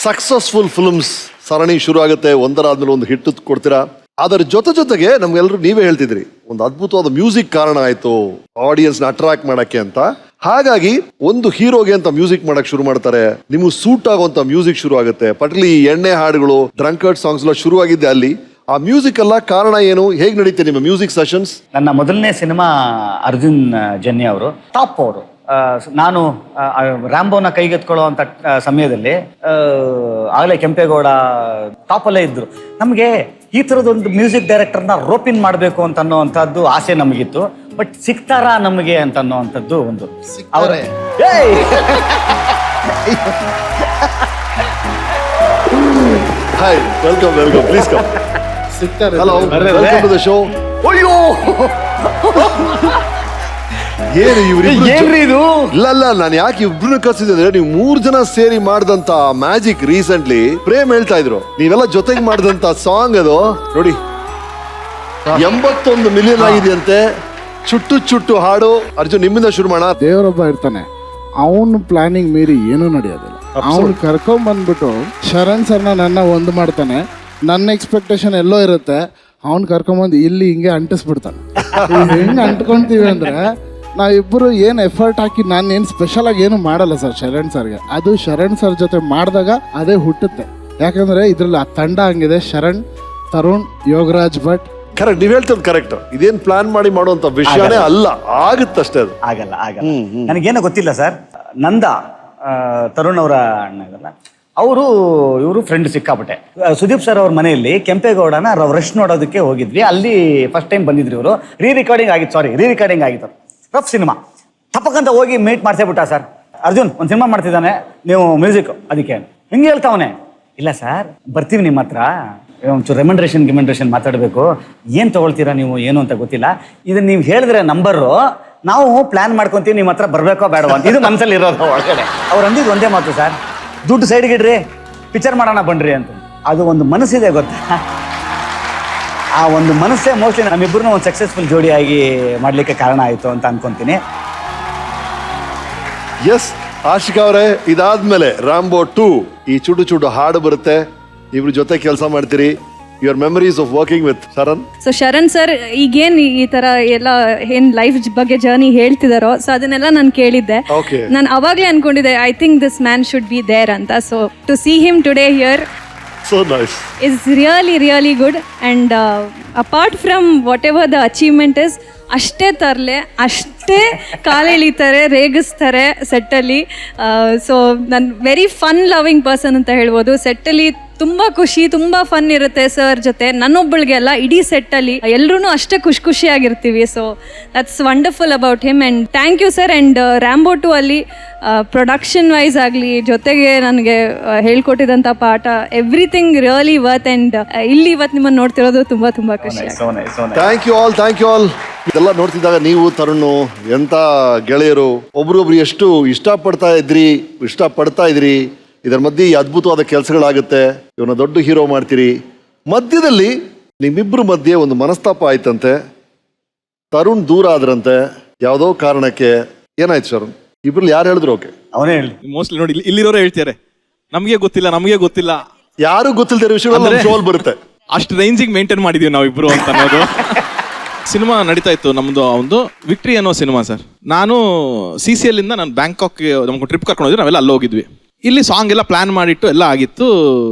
Successful films ಸರಣಿ ಶುರು ಆಗುತ್ತೆ, ಒಂದರಾದ್ಮೇಲೆ ಒಂದು ಹಿಟ್ ಕೊಡ್ತೀರಾ. ಅದರ ಜೊತೆಗೆ ನಮ್ಗೆಲ್ಲರೂ ನೀವೇ ಹೇಳ್ತಿದ್ರಿ ಒಂದು ಅದ್ಭುತವಾದ ಮ್ಯೂಸಿಕ್ ಕಾರಣ ಆಯ್ತು ಆಡಿಯನ್ಸ್ ನ ಅಟ್ರಾಕ್ಟ್ ಮಾಡಕ್ಕೆ ಅಂತ. ಹಾಗಾಗಿ ಒಂದು ಹೀರೋಗೆ ಅಂತ ಮ್ಯೂಸಿಕ್ ಮಾಡಕ್ ಶುರು ಮಾಡ್ತಾರೆ, ನಿಮ್ಗೆ ಸೂಟ್ ಆಗುವಂತ ಮ್ಯೂಸಿಕ್ ಶುರು ಆಗುತ್ತೆ. ಪಟ್ಲಿ ಎಣ್ಣೆ ಹಾಡುಗಳು, ಡ್ರಂಕರ್ಡ್ ಸಾಂಗ್ಸ್ ಎಲ್ಲ ಶುರು ಆಗಿದ್ದೆ ಅಲ್ಲಿ. ಆ ಮ್ಯೂಸಿಕ್ ಎಲ್ಲ ಕಾರಣ ಏನು, ಹೇಗೆ ನಡೀತೆ ನಿಮ್ಮ ಮ್ಯೂಸಿಕ್ ಸೆಷನ್ಸ್? ನನ್ನ ಮೊದಲನೇ ಸಿನಿಮಾ ಅರ್ಜುನ್ ಜನ್ಯ ಅವರು, ಟಾಪ್ ಅವರು. ನಾನು ರ್ಯಾಂಬೋನ ಕೈಗೆತ್ಕೊಳ್ಳೋ ಅಂತ ಸಮಯದಲ್ಲಿ ಆಗಲೇ ಕೆಂಪೇಗೌಡ ಟಾಪಲ್ಲೇ ಇದ್ರು. ನಮಗೆ ಈ ಥರದೊಂದು ಮ್ಯೂಸಿಕ್ ಡೈರೆಕ್ಟರ್ನ ರೋಪಿನ್ ಮಾಡಬೇಕು ಅಂತ ಅನ್ನೋವಂಥದ್ದು ಆಸೆ ನಮಗಿತ್ತು. ಬಟ್ ಸಿಗ್ತಾರಾ ನಮಗೆ ಅಂತ ಅನ್ನೋವಂಥದ್ದು ಒಂದು hi, welcome welcome, please come. ಸಿಗ್ತಾರೆ. Hello, welcome to the show. ಅಯ್ಯೋ ಏನು ಇವ್ರು ಇದು? ಇಲ್ಲ, ನಾನು ಯಾಕೆ ಇಬ್ರನ್ನ ಕರ್ಸಿದೆ ಅಂದ್ರೆ, ನೀವು 3 ಜನ ಸೇರಿ ಮಾಡಿದಂತ ಮ್ಯಾಜಿಕ್ ರೀಸೆಂಟ್ಲಿ ಪ್ರೇಮ್ ಹೇಳ್ತಾ ಇದ್ರು, ನೀವೆಲ್ಲ ಜೊತೆಗೆ ಮಾಡಿದಂತ ಸಾಂಗ್ ಅದು ನೋಡಿ 81 ಮಿಲಿಯನ್ ಆಗಿದೆಯಂತೆ. ಚುಟ್ಟು ಹಾಡು. ಅರ್ಜುನ್, ನಿಮ್ಮಿಂದ ಶುರು ಮಾಡೋಣ. ದೇವರೊಬ್ಬ ಇರ್ತಾನೆ, ಅವನು ಪ್ಲಾನಿಂಗ್ ಮೀರಿ ಏನೂ ನಡೆಯೋದಿಲ್ಲ. ಅವನು ಕರ್ಕೊಂಡ್ ಬಂದ್ಬಿಟ್ಟು ಶರಣ್ ಸರ್ನ ನನ್ನ ಒಂದು ಮಾಡ್ತಾನೆ. ನನ್ನ ಎಕ್ಸ್ಪೆಕ್ಟೇಷನ್ ಎಲ್ಲೋ ಇರುತ್ತೆ, ಅವ್ನು ಕರ್ಕೊಂಬಂದು ಇಲ್ಲಿ ಹಿಂಗೆ ಅಂಟಿಸ್ಬಿಡ್ತಾನೆ. ಹೆಂಗೆ ಅಂಟ್ಕೊಂತೀವಿ ಅಂದ್ರೆ, ನಾವಿಬ್ಬರು ಏನು ಎಫರ್ಟ್ ಹಾಕಿ ನಾನು ಏನು ಸ್ಪೆಷಲ್ ಆಗಿ ಏನು ಮಾಡಲ್ಲ ಸರ್ ಶರಣ್ ಸರ್ಗೆ. ಅದು ಶರಣ್ ಸರ್ ಜೊತೆ ಮಾಡಿದಾಗ ಅದೇ ಹುಟ್ಟುತ್ತೆ. ಯಾಕಂದ್ರೆ ಇದ್ರಲ್ಲಿ ಆ ತಂಡ ಹಂಗಿದೆ, ಶರಣ್, ತರುಣ್, ಯೋಗರಾಜ್ ಭಟ್. ಕರೆಕ್ಟ್, ನೀವ್ ಹೇಳ್ತದ್ದು ಕರೆಕ್ಟ್. ಇದೇನ್ ಪ್ಲಾನ್ ಮಾಡಿ ಮಾಡುವಂತ ವಿಷಯನೇ ಅಲ್ಲ, ಆಗುತ್ತಷ್ಟೇ ಅದು. ಆಗಲ್ಲ. ನನಗೇನೋ ಗೊತ್ತಿಲ್ಲ ಸರ್. ನಂದ ತರುಣ್ ಅವರ ಅಣ್ಣ ಇದಲ್ಲ, ಇವರು ಫ್ರೆಂಡ್ ಸಿಕ್ಕಾಪಟ್ಟೆ. ಸುದೀಪ್ ಸರ್ ಅವ್ರ ಮನೆಯಲ್ಲಿ ಕೆಂಪೇಗೌಡನ ರಶ್ ನೋಡೋದಕ್ಕೆ ಹೋಗಿದ್ವಿ. ಅಲ್ಲಿ ಫಸ್ಟ್ ಟೈಮ್ ಬಂದಿದ್ರು ಇವರು. ರೀ ರಿಕಾರ್ಡಿಂಗ್ ಆಗಿತ್ತು. ರಫ್ ಸಿನಿಮಾ ತಪ್ಪಕ್ಕಂತ ಹೋಗಿ ಮೀಟ್ ಮಾಡ್ಸೇಬಿಟ್ಟ ಸರ್. ಅರ್ಜುನ್ ಒಂದು ಸಿನಿಮಾ ಮಾಡ್ತಿದ್ದಾನೆ, ನೀವು ಮ್ಯೂಸಿಕ್ ಅದಕ್ಕೆ ಹಿಂಗೆ ಹೇಳ್ತಾವನೆ. ಇಲ್ಲ ಸರ್, ಬರ್ತೀವಿ ನಿಮ್ಮ ಹತ್ರ, ಒಂಚೂರು ರೆಮಂಡ್ರೇಷನ್ ಮಾತಾಡಬೇಕು. ಏನು ತೊಗೊಳ್ತೀರಾ ನೀವು, ಏನು ಅಂತ ಗೊತ್ತಿಲ್ಲ. ಇದನ್ನ ನೀವು ಹೇಳಿದ್ರೆ ನಂಬರು, ನಾವು ಪ್ಲಾನ್ ಮಾಡ್ಕೊತೀವಿ, ನಿಮ್ಮ ಹತ್ರ ಬರಬೇಕೋ ಬೇಡವೋ ಅಂತ. ಇದು ಮನಸ್ಸಲ್ಲಿ ಇರೋದು ಒಳಗಡೆ. ಅವ್ರು ಅಂದಿದ್ದು ಒಂದೇ ಮಾತು ಸರ್, ದುಡ್ಡು ಸೈಡ್ಗೆ ಇಡ್ರಿ, ಪಿಕ್ಚರ್ ಮಾಡೋಣ ಬನ್ರಿ ಅಂತ. ಅದು ಒಂದು ಮನಸ್ಸಿದೆ ಗೊತ್ತಾ, ಆ ಒಂದು ಮನಸ್ಸೇ ಮೋಸ್ಟ್ಲಿ ನಮ್ಮಿಬ್ಬರನ್ನ ಒಂದು ಸಕ್ಸಸ್ಫುಲ್ ಜೋಡಿಯಾಗಿ ಮಾಡಲಿಕ್ಕೆ ಕಾರಣ ಆಯಿತು ಅಂತ ಅನ್ಕೊಂತೀನಿ. ಎಸ್ ಆಶಿಕಾ ಅವರೇ, ಇದಾದ್ಮೇಲೆ ರಾಂಬೋ 2 ಈ ಚುಟು ಹಾಡು ಬರುತ್ತೆ, ಇವ್ರ ಜೊತೆ ಕೆಲಸ ಮಾಡ್ತೀರಿ. Your memories of working with Sharan. So Sharan sir ಈಗೇನ್ ಈ ತರ ಎಲ್ಲ ಏನ್ ಲೈಫ್ ಬಗ್ಗೆ ಜರ್ನಿ ಹೇಳ್ತಿದಾರೋ, ಸೊ ಅದನ್ನೆಲ್ಲ ನಾನು ಕೇಳಿದ್ದೆ. ನಾನು ಅವಾಗ್ಲೇ ಅನ್ಕೊಂಡಿದ್ದೆ, I think this man should be there ಅಂತ. So to see him today here so nice, is really good. And apart from whatever the achievement is, ಅಷ್ಟೇ ತರಲೆ, ಅಷ್ಟೇ ಕಾಲೆಳಿತಾರೆ, ರೇಗಿಸ್ತಾರೆ ಸೆಟ್ಟಲ್ಲಿ. ಸೊ ನಾನು ವೆರಿ ಫನ್ ಲವಿಂಗ್ ಪರ್ಸನ್ ಅಂತ ಹೇಳ್ಬೋದು. ಸೆಟ್ಟಲ್ಲಿ ತುಂಬ ಖುಷಿ, ತುಂಬ ಫನ್ ಇರುತ್ತೆ ಸರ್ ಜೊತೆ. ನನ್ನೊಬ್ಬಳಿಗೆ ಅಲ್ಲ, ಇಡೀ ಸೆಟ್ಟಲ್ಲಿ ಎಲ್ಲರೂ ಅಷ್ಟೇ ಖುಷಿಯಾಗಿರ್ತೀವಿ. So that's wonderful about him. And thank you sir. And Rambo 2 ಅಲ್ಲಿ ಪ್ರೊಡಕ್ಷನ್ ವೈಸ್ ಆಗಲಿ, ಜೊತೆಗೆ ನನಗೆ ಹೇಳ್ಕೊಟ್ಟಿದಂಥ ಪಾಠ, ಎವ್ರಿಥಿಂಗ್ ರಿಯಲಿ ವರ್ತ್. ಆ್ಯಂಡ್ ಇಲ್ಲಿ ಇವತ್ತು ನಿಮ್ಮನ್ನು ನೋಡ್ತಿರೋದು ತುಂಬ ಖುಷಿ. Thank you all. ಇದೆಲ್ಲ ನೋಡ್ತಿದ್ದಾಗ ನೀವು ತರುಣ್ ಎಂತ ಗೆಳೆಯರು, ಒಬ್ರೊಬ್ರು ಎಷ್ಟು ಇಷ್ಟಪಡ್ತಾ ಇದ್ರಿ. ಇದರ ಮಧ್ಯೆ ಈ ಅದ್ಭುತವಾದ ಕೆಲಸಗಳಾಗುತ್ತೆ, ಇವನ್ನ ದೊಡ್ಡ ಹೀರೋ ಮಾಡ್ತೀರಿ. ಮಧ್ಯದಲ್ಲಿ ನಿಮ್ಮಿಬ್ರು ಮಧ್ಯೆ ಒಂದು ಮನಸ್ತಾಪ ಆಯ್ತಂತೆ, ತರುಣ್ ದೂರ ಆದ್ರಂತೆ ಯಾವುದೋ ಕಾರಣಕ್ಕೆ. ಏನಾಯ್ತು ಶರಣ್? ಇಬ್ರಲ್ಲಿ ಯಾರು ಹೇಳಿದ್ರು? ಓಕೆ, ಅವನೇ ಹೇಳಿ. ಮೋಸ್ಟ್ಲಿ ನೋಡಿ, ಇಲ್ಲಿರೋರೇ ಹೇಳ್ತಾರೆ, ನಮಗೆ ಗೊತ್ತಿಲ್ಲ, ಯಾರು ಗೊತ್ತಿಲ್ಲದ ವಿಷಯಗಳು ಸೋಲ್ ಬರುತ್ತೆ. ಅಷ್ಟು ರೇಂಜಿಗೆ ಮೇಂಟೈನ್ ಮಾಡಿದೀವಿ ನಾವಿಬ್ರು ಅಂತ ಅನ್ನೋದು. ಸಿನಿಮಾ ನಡೀತಾ ಇತ್ತು ನಮ್ದು, ಒಂದು ವಿಕ್ಟ್ರಿ ಅನ್ನೋ ಸಿನಿಮಾ ಸರ್. ನಾನು CCL ಇಂದ ನಾನು ಬ್ಯಾಂಕಾಕ್ ನಮ್ಗೆ ಟ್ರಿಪ್ ಕರ್ಕೊಂಡು ಹೋಗಿದ್ವಿ, ನಾವೆಲ್ಲ ಅಲ್ಲಿ ಹೋಗಿದ್ವಿ. ಇಲ್ಲಿ ಸಾಂಗ್ ಎಲ್ಲ ಪ್ಲಾನ್ ಮಾಡಿಟ್ಟು ಎಲ್ಲ ಆಗಿತ್ತು.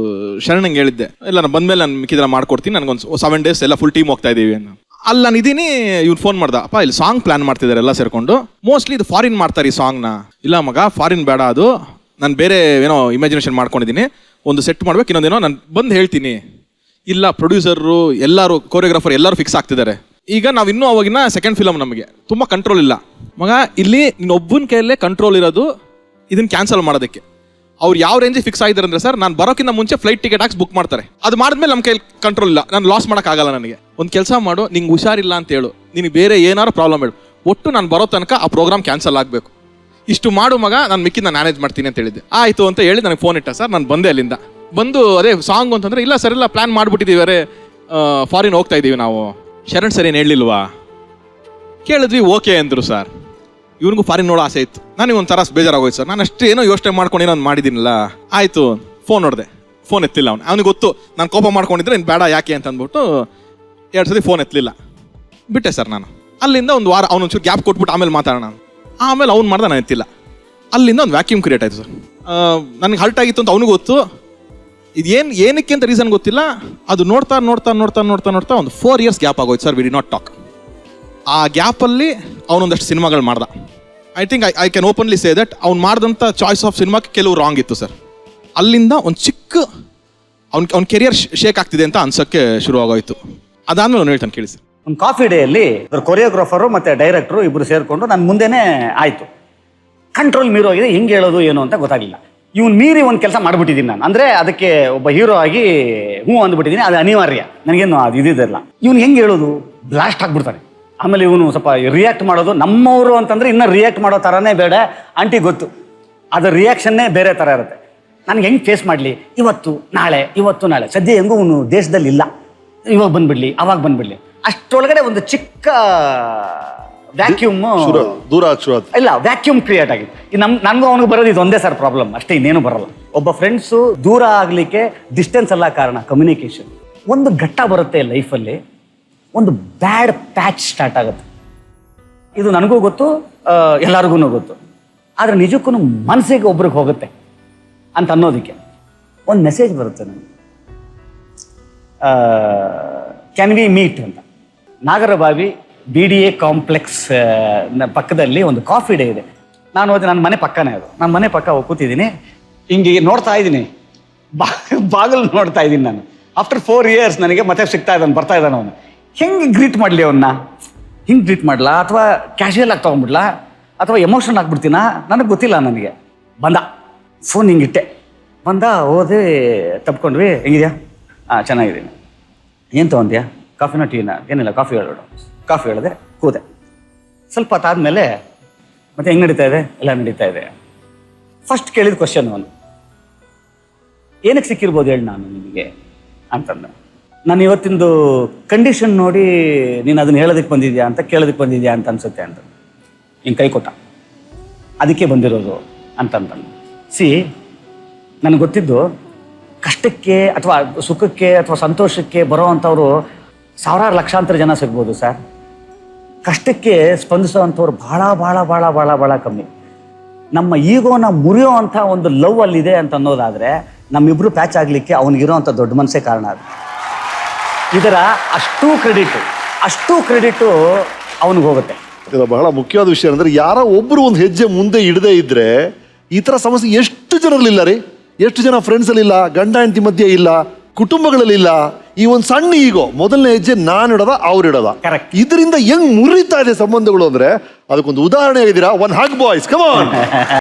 ಶರಣಂಗೆ ಹೇಳಿದ್ದೆ, ಇಲ್ಲ ನಾನು ಬಂದ್ಮೇಲೆ ನಾನು ಮಿಕ್ಕಿದ್ರೆ ಮಾಡ್ಕೊಡ್ತೀನಿ, ನನಗೊಂದು 7 days ಎಲ್ಲ ಫುಲ್ ಟೀಮ್ ಹೋಗ್ತಾ ಇದೀವಿ ಅನ್ನೋ. ಅಲ್ಲಿ ನಾನು ಇದೀನಿ, ಇವ್ನು ಫೋನ್ ಮಾಡ್ದ, ಅಪ್ಪ ಇಲ್ಲಿ ಸಾಂಗ್ ಪ್ಲಾನ್ ಮಾಡ್ತಿದ್ದಾರೆ ಎಲ್ಲ ಸೇರ್ಕೊಂಡು, ಮೋಸ್ಟ್ಲಿ ಇದು ಫಾರಿನ್ ಮಾಡ್ತಾರೆ ಈ ಸಾಂಗ್ನ. ಇಲ್ಲ ಮಗ, ಫಾರಿನ್ ಬೇಡ, ಅದು ನಾನು ಬೇರೆ ಏನೋ ಇಮ್ಯಾಜಿನೇಷನ್ ಮಾಡ್ಕೊಂಡಿದ್ದೀನಿ, ಒಂದು ಸೆಟ್ ಮಾಡ್ಬೇಕು, ಇನ್ನೊಂದೇನೋ ನಾನು ಬಂದು ಹೇಳ್ತೀನಿ. ಇಲ್ಲ, ಪ್ರೊಡ್ಯೂಸರು ಎಲ್ಲರೂ, ಕೋರಿಯೋಗ್ರಾಫರ್ ಎಲ್ಲರೂ ಫಿಕ್ಸ್ ಆಗ್ತಿದ್ದಾರೆ. ಈಗ ನಾವು ಇನ್ನೂ ಅವಾಗಿನ ಸೆಕೆಂಡ್ ಫಿಲಮ್, ನಮಗೆ ತುಂಬ ಕಂಟ್ರೋಲ್ ಇಲ್ಲ ಮಗ. ಇಲ್ಲಿ ಇನ್ನೊಬ್ಬನ ಕೈಯಲ್ಲೇ ಕಂಟ್ರೋಲ್ ಇರೋದು ಇದನ್ನ ಕ್ಯಾನ್ಸಲ್ ಮಾಡೋದಕ್ಕೆ. ಅವ್ರು ಯಾವ ರೇಂಜಿಗೆ ಫಿಕ್ಸ್ ಆಗಿದ್ದಾರೆ ಅಂದರೆ ಸರ್, ನಾನು ಬರೋಕ್ಕಿಂತ ಮುಂಚೆ ಫ್ಲೈಟ್ ಟಿಕೆಟ್ ಹಾಕಿ ಬುಕ್ ಮಾಡ್ತಾರೆ. ಅದು ಮಾಡಿದ್ಮೇಲೆ ನಮ್ಮ ಕೈಯಲ್ಲಿ ಕಂಟ್ರೋಲ್ ಇಲ್ಲ, ನಾನು ಲಾಸ್ ಮಾಡೋಕ್ಕಾಗಲ್ಲ. ನನಗೆ ಒಂದು ಕೆಲಸ ಮಾಡು, ನಿಂಗೆ ಹುಷಾರಿಲ್ಲ ಅಂತ ಹೇಳು, ನಿನಗೆ ಬೇರೆ ಏನಾರು ಪ್ರಾಬ್ಲಮ್ ಹೇಳು, ಒಟ್ಟು ನಾನು ಬರೋ ತನಕ ಆ ಪ್ರೋಗ್ರಾಮ್ ಕ್ಯಾನ್ಸಲ್ ಆಗಬೇಕು. ಇಷ್ಟು ಮಾಡು ಮಗ, ನಾನು ಮಿಕ್ಕಿದ ನಾನು ಮ್ಯಾನೇಜ್ ಮಾಡ್ತೀನಿ ಅಂತ ಹೇಳಿದ್ದೆ. ಆಯಿತು ಅಂತ ಹೇಳಿ ನನಗೆ ಫೋನ್ ಇಟ್ಟ ಸರ್. ನಾನು ಬಂದೆ ಅಲ್ಲಿಂದ. ಬಂದು ಅದೇ ಸಾಂಗ್ ಅಂತಂದರೆ, ಇಲ್ಲ ಸರ್, ಎಲ್ಲ ಪ್ಲ್ಯಾನ್ ಮಾಡಿಬಿಟ್ಟಿದ್ದೀವಿ, ಅರೆ ಫಾರಿನ್ ಹೋಗ್ತಾ ಇದ್ದೀವಿ ನಾವು. ಶರಣ್ ಸರ್ ಏನು ಹೇಳಲಿಲ್ವಾ? ಕೇಳಿದ್ವಿ, ಓಕೆ ಅಂದರು ಸರ್. ಇವನಿಗೂ ಫಾರಿನ್ ನೋಡೋ ಆಸೆ ಇತ್ತು. ನನಗೆ ಒಂಥರ ಬೇಜಾರಾಗೋಯ್ತು ಸರ್. ನಾನು ಅಷ್ಟು ಏನೋ ಯೋಚನೆ ಮಾಡ್ಕೊಂಡು ಏನೋ ಒಂದು ಮಾಡಿದ್ದೀನಲ್ಲ. ಆಯಿತು, ಫೋನ್ ನೋಡಿದೆ, ಫೋನ್ ಎತ್ತಿಲ್ಲ ಅವನಿಗೆ ಗೊತ್ತು ನಾನು ಕೋಪ ಮಾಡ್ಕೊಂಡಿದ್ರೆ ಇನ್ನು ಬೇಡ ಯಾಕೆ ಅಂತ ಅಂದ್ಬಿಟ್ಟು 2 ಸತಿ ಫೋನ್ ಎತ್ತಲಿಲ್ಲ, ಬಿಟ್ಟೆ ಸರ್ ನಾನು. ಅಲ್ಲಿಂದ ಒಂದು ವಾರ ಅವನೊಂಚೂರು ಗ್ಯಾಪ್ ಕೊಟ್ಬಿಟ್ಟು ಆಮೇಲೆ ಮಾತಾಡೋಣ, ಆಮೇಲೆ ಅವ್ನು ಮಾಡ್ದೆ ನಾನು ಎತ್ತಿಲ್ಲ. ಅಲ್ಲಿಂದ ಒಂದು ವ್ಯಾಕ್ಯೂಮ್ ಕ್ರಿಯೇಟ್ ಆಯಿತು ಸರ್. ನನಗೆ ಹರ್ಟ್ ಆಗಿತ್ತು ಅಂತ ಅವನಿಗೂ ಗೊತ್ತು. ಏನಕ್ಕೆ ಅಂತ ರೀಸನ್ ಗೊತ್ತಿಲ್ಲ. ಅದು ನೋಡ್ತಾ ಒಂದು 4 years ಗ್ಯಾಪ್ ಆಗೋಯ್ತು sir. We did not talk. ಆ ಗ್ಯಾಪಲ್ಲಿ ಅವನೊಂದಷ್ಟು ಸಿನಿಮಾಗಳು ಮಾಡ್ದ. I think I can openly say that ಅವ್ನು ಮಾಡಿದಂಥ ಚಾಯ್ಸ್ ಆಫ್ ಸಿನಿಮಾಕ್ಕೆ ಕೆಲವು ರಾಂಗ್ ಇತ್ತು ಸರ್. ಅಲ್ಲಿಂದ ಒಂದು ಚಿಕ್ಕ ಅವ್ನ ಕೆರಿಯರ್ ಶೇಕ್ ಆಗ್ತಿದೆ ಅಂತ ಅನ್ಸೋಕ್ಕೆ ಶುರು ಆಗೋಯ್ತು. ಅದಾದ್ಮೇಲೆ ಅವ್ನು ಹೇಳ್ತಾನೆ ಕೇಳಿ ಸರ್. ಒಂದು ಕಾಫಿ ಡೇಯಲ್ಲಿ ಕೊರಿಯೋಗ್ರಾಫರು ಮತ್ತು ಡೈರೆಕ್ಟ್ರು ಇಬ್ಬರು ಸೇರಿಕೊಂಡು ನನ್ನ ಮುಂದೆನೇ ಆಯಿತು. ಕಂಟ್ರೋಲ್ ಮೀರೋಗಿದೆ, ಹೆಂಗೆ ಹೇಳೋದು ಏನು ಅಂತ ಗೊತ್ತಾಗಲಿಲ್ಲ. ಇವ್ನು ಮೀರಿ ಒಂದು ಕೆಲಸ ಮಾಡಿಬಿಟ್ಟಿದ್ದೀನಿ ನಾನು. ಅಂದರೆ ಅದಕ್ಕೆ ಒಬ್ಬ ಹೀರೋ ಆಗಿ ಅಂದ್ಬಿಟ್ಟಿದ್ದೀನಿ, ಅದು ಅನಿವಾರ್ಯ, ನನಗೇನು ಅದು ಇದಿಲ್ಲ. ಇವ್ನು ಹೆಂಗೆ ಹೇಳೋದು, ಬ್ಲಾಸ್ಟ್ ಆಗಿಬಿಡ್ತಾನೆ. ಆಮೇಲೆ ಇವನು ಸ್ವಲ್ಪ ರಿಯಾಕ್ಟ್ ಮಾಡೋದು, ನಮ್ಮವರು ಅಂತಂದರೆ ಇನ್ನೂ ರಿಯಾಕ್ಟ್ ಮಾಡೋ ಥರನೇ ಬೇಡ, ಆಂಟಿ ಗೊತ್ತು ಅದರ ರಿಯಾಕ್ಷನ್ನೇ ಬೇರೆ ಥರ ಇರುತ್ತೆ. ನನಗೆ ಹೆಂಗೆ ಫೇಸ್ ಮಾಡಲಿ, ಇವತ್ತು ನಾಳೆ ಸದ್ಯ ಹೆಂಗೂ ಅವನು ದೇಶದಲ್ಲಿ ಇಲ್ಲ, ಇವಾಗ ಬಂದುಬಿಡ್ಲಿ ಅವಾಗ ಬಂದುಬಿಡ್ಲಿ. ಅಷ್ಟರೊಳಗಡೆ ಒಂದು ಚಿಕ್ಕ ವ್ಯಾಕ್ಯೂಮ್ ದೂರ ಶುರು ಆಯ್ತು. ಇಲ್ಲ, ವ್ಯಾಕ್ಯೂಮ್ ಕ್ರಿಯೇಟ್ ಆಗಿದೆ. ನನಗೂ ಅವನಿಗೆ ಬರೋದು ಇದು ಒಂದೇ ಸರ್ ಪ್ರಾಬ್ಲಮ್ ಅಷ್ಟೇ, ಇನ್ನೇನು ಬರಲ್ಲ. ಒಬ್ಬ ಫ್ರೆಂಡ್ಸು ದೂರ ಆಗಲಿಕ್ಕೆ ಡಿಸ್ಟೆನ್ಸ್ ಅಲ್ಲ ಕಾರಣ, ಕಮ್ಯುನಿಕೇಷನ್. ಒಂದು ಘಟ್ಟ ಬರುತ್ತೆ ಲೈಫಲ್ಲಿ, ಒಂದು ಬ್ಯಾಡ್ ಪ್ಯಾಚ್ ಸ್ಟಾರ್ಟ್ ಆಗುತ್ತೆ. ಇದು ನನಗೂ ಗೊತ್ತು, ಎಲ್ಲರಿಗೂ ಗೊತ್ತು. ಆದರೆ ನಿಜಕ್ಕೂ ಮನಸ್ಸಿಗೆ ಒಬ್ರಿಗೆ ಹೋಗುತ್ತೆ ಅಂತ ಅನ್ನೋದಕ್ಕೆ ಒಂದು ಮೆಸೇಜ್ ಬರುತ್ತೆ ನನಗೆ. ಕ್ಯಾನ್ ವಿ ಮೀಟ್ ಅಂತ. ನಾಗರಬಾವಿ BDA ಕಾಂಪ್ಲೆಕ್ಸ್ ಪಕ್ಕದಲ್ಲಿ ಒಂದು ಕಾಫಿ ಡೇ ಇದೆ. ನಾನು ಹೋದೆ, ನನ್ನ ಮನೆ ಪಕ್ಕನೇ ಅದು. ನನ್ನ ಮನೆ ಪಕ್ಕ ಕೂತಿದ್ದೀನಿ, ಹಿಂಗೆ ನೋಡ್ತಾ ಇದ್ದೀನಿ, ಬಾಗಿಲು ನೋಡ್ತಾ ಇದ್ದೀನಿ ನಾನು. ಆಫ್ಟರ್ 4 years ನನಗೆ ಮತ್ತೆ ಸಿಗ್ತಾ ಇದ್ದಾನೆ, ಬರ್ತಾ ಇದ್ದಾನೆ ಅವನು. ಹೆಂಗೆ ಗ್ರೀಟ್ ಮಾಡಲಿ ಅವನ್ನ, ಹಿಂಗೆ ಗ್ರೀಟ್ ಮಾಡಲಾ ಅಥವಾ ಕ್ಯಾಶುಯಲ್ ಆಗಿ ತೊಗೊಂಡ್ಬಿಡ್ಲಾ ಅಥವಾ ಎಮೋಷನಲ್ ಆಗಿಬಿಡ್ತೀನಾ ನನಗೆ ಗೊತ್ತಿಲ್ಲ. ನನಗೆ ಬಂದ, ಫೋನ್ ಹಿಂಗಿಟ್ಟೆ, ಬಂದ, ಹೋದೆ, ತಪ್ಕೊಂಡ್ವಿ. ಹೆಂಗಿದ್ಯಾ? ಚೆನ್ನಾಗಿದ್ದೀನಿ. ಏನು ತೊಗೊಂಡ್ಯಾ? ಕಾಫಿನ ಟೀನಾ? ಏನಿಲ್ಲ, ಕಾಫಿ ಹೇಳೋಣ. ಕಾಫಿ ಹೇಳಿದೆ, ಕೂದೆ. ಸ್ವಲ್ಪ ಹೊತ್ತಾದ್ಮೇಲೆ ಮತ್ತೆ ಹೆಂಗೆ ನಡೀತಾ ಇದೆ? ಎಲ್ಲ ನಡೀತಾ ಇದೆ. ಫಸ್ಟ್ ಕೇಳಿದ ಕ್ವಶನ್ ಅವನು, ಏನಕ್ಕೆ ಸಿಕ್ಕಿರ್ಬೋದು ಹೇಳಿ ನಾನು ನಿನಗೆ ಅಂತಂದ. ನಾನು ಇವತ್ತಿಂದು ಕಂಡೀಷನ್ ನೋಡಿ ನೀನು ಅದನ್ನು ಹೇಳೋದಕ್ಕೆ ಬಂದಿದ್ಯಾ ಅಂತ, ಕೇಳೋದಕ್ಕೆ ಬಂದಿದ್ಯಾ ಅಂತ ಅನ್ಸುತ್ತೆ ಅಂತ ಹಿಂಗೆ ಕೈ ಕೊಟ್ಟ. ಅದಕ್ಕೆ ಬಂದಿರೋದು ಅಂತಂದು. ನನಗೆ ಗೊತ್ತಿದ್ದು, ಕಷ್ಟಕ್ಕೆ ಅಥವಾ ಸುಖಕ್ಕೆ ಅಥವಾ ಸಂತೋಷಕ್ಕೆ ಬರೋ ಅಂಥವ್ರು ಸಾವಿರಾರು ಲಕ್ಷಾಂತರ ಜನ ಸಿಗ್ಬೋದು ಸರ್. ಕಷ್ಟಕ್ಕೆ ಸ್ಪಂದಿಸೋ ಅಂಥವ್ರು ಭಾಳ ಭಾಳ ಭಾಳ ಭಾಳ ಭಾಳ ಕಮ್ಮಿ. ನಮ್ಮ ಈಗೋನ ಮುರಿಯೋ ಅಂಥ ಒಂದು ಲವ್ ಅಲ್ಲಿದೆ ಅಂತ ಅನ್ನೋದಾದರೆ ನಮ್ಮಿಬ್ರು ಪ್ಯಾಚ್ ಆಗಲಿಕ್ಕೆ ಅವನಿಗಿರೋ ಅಂಥ ದೊಡ್ಡ ಮನಸ್ಸೇ ಕಾರಣ. ಅದು ಇದರ ಅಷ್ಟು ಕ್ರೆಡಿಟು ಅವನಿಗೆ ಹೋಗುತ್ತೆ. ಇದು ಬಹಳ ಮುಖ್ಯವಾದ ವಿಷಯ ಅಂದರೆ, ಯಾರೋ ಒಬ್ಬರು ಒಂದು ಹೆಜ್ಜೆ ಮುಂದೆ ಇಡದೇ ಇದ್ರೆ ಈ ಥರ ಸಮಸ್ಯೆ ಎಷ್ಟು ಜನರಲ್ಲಿಲ್ಲ ರೀ. ಎಷ್ಟು ಜನ ಫ್ರೆಂಡ್ಸಲ್ಲಿಲ್ಲ, ಗಂಡ ಹೆಂಡತಿ ಮಧ್ಯೆ ಇಲ್ಲ, ಕುಟುಂಬಗಳಲ್ಲಿಲ್ಲ. ಈ ಒಂದು ಸಣ್ಣ ಈಗೋ, ಮೊದಲನೇ ಹೆಜ್ಜೆ ನಾನು ಇಡೋದ ಅವ್ರು ಇಡೋದ, ಇದರಿಂದ ಹೆಂಗ್ ಮುರಿತಾ ಇದೆ ಸಂಬಂಧಗಳು ಅಂದ್ರೆ ಅದಕ್ಕೊಂದು ಉದಾಹರಣೆ ಆಗಿದ್ದೀರಾ. One hug boys, come on.